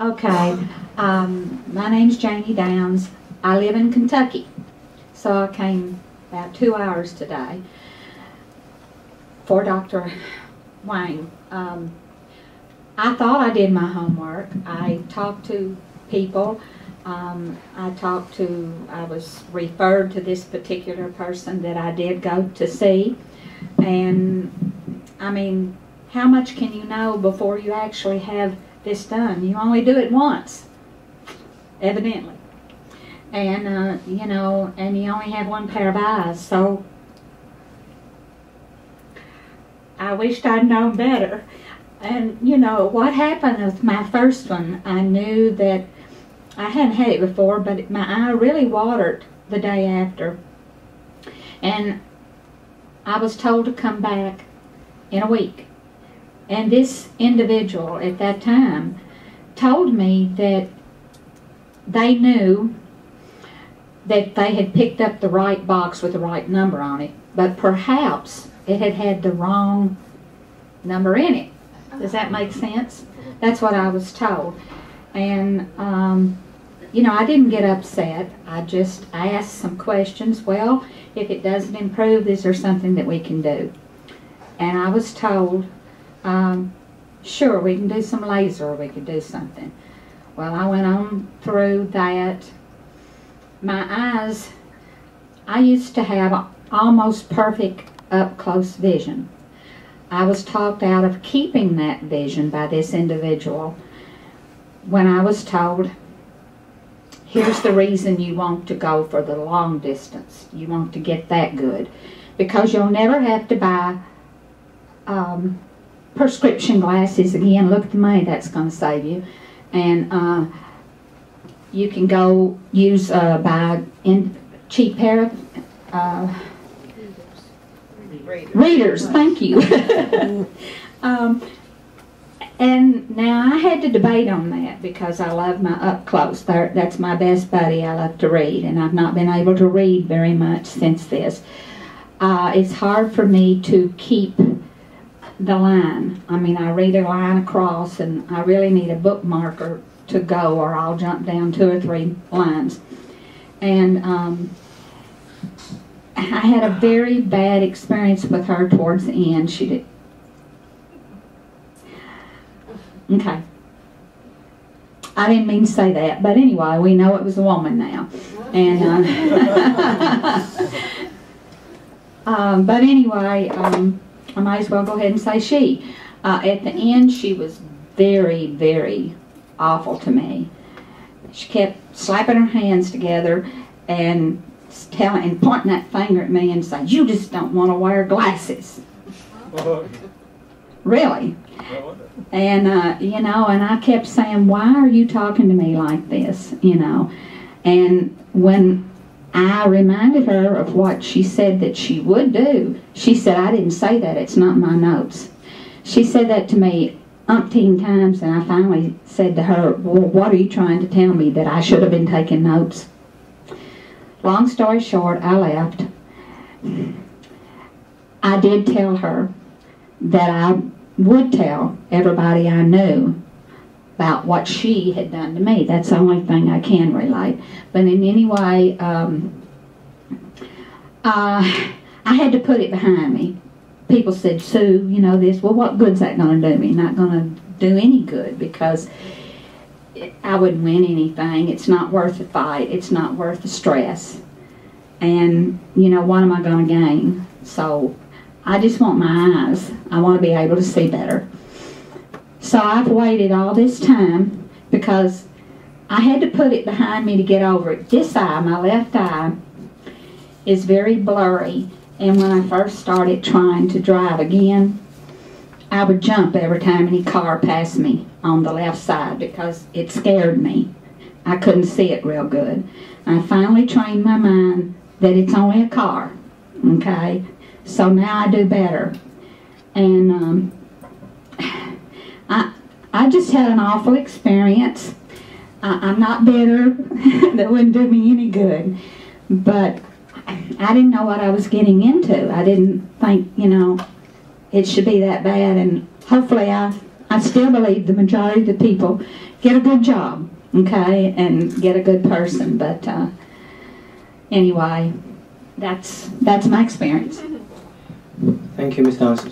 Okay, my name's Janie Downs. I live in Kentucky, so I came about 2 hours today for Dr. Wang. I thought I did my homework. I talked to people. I was referred to this particular person that I did go to see. And, I mean, how much can you know before you actually have this done? You only do it once, evidently. And, you know, and you only have one pair of eyes, so I wished I'd known better. And, you know, what happened with my first one, I knew that I hadn't had it before, but my eye really watered the day after. And I was told to come back in a week. And this individual at that time told me that they knew that they had picked up the right box with the right number on it, but perhaps it had had the wrong number in it. Does that make sense? That's what I was told. And, you know, I didn't get upset. I just asked some questions. Well, if it doesn't improve, is there something that we can do? And I was told, sure, we can do some laser, or we could do something. Well, I went on through that. My eyes, I used to have almost perfect up-close vision. I was talked out of keeping that vision by this individual when I was told, here's the reason you want to go for the long distance. You want to get that good. Because you'll never have to buy prescription glasses again. Look at the money that's going to save you. And you can go use buy cheap pair of readers. Thank you. And now I had to debate on that because I love my up close. That's my best buddy. I love to read, and I've not been able to read very much since this. It's hard for me to keep the line. I mean, I read a line across, and I really need a bookmarker to go, or I'll jump down 2 or 3 lines. And I had a very bad experience with her towards the end. She did. Okay. I didn't mean to say that, but anyway, we know it was a woman now. And but anyway, I might as well go ahead and say she. At the end, she was very, very awful to me. She kept slapping her hands together and pointing that finger at me and saying, "You just don't want to wear glasses." Really? And you know, and I kept saying, "Why are you talking to me like this?" You know, and when I reminded her of what she said that she would do, she said, "I didn't say that. It's not in my notes." She said that to me umpteen times, and I finally said to her, "Well, what are you trying to tell me, that I should have been taking notes?" Long story short, I left. I did tell her that I would tell everybody I knew about what she had done to me. That's the only thing I can relate. But in any way, I had to put it behind me. People said, "Sue, you know this." Well, what good's that going to do me? Not going to do any good, because I wouldn't win anything. It's not worth the fight. It's not worth the stress. And, you know, what am I going to gain? So I just want my eyes. I want to be able to see better. So I've waited all this time because I had to put it behind me to get over it. This eye, my left eye, is very blurry. And when I first started trying to drive again, I would jump every time any car passed me on the left side because it scared me. I couldn't see it real good. I finally trained my mind that it's only a car, okay? So now I do better. And I just had an awful experience. I'm not bitter. That wouldn't do me any good. But I didn't know what I was getting into. I didn't think, you know, it should be that bad. And hopefully I I still believe the majority of the people get a good job, okay, and get a good person. But anyway, that's my experience. Thank you, Ms. Dawson.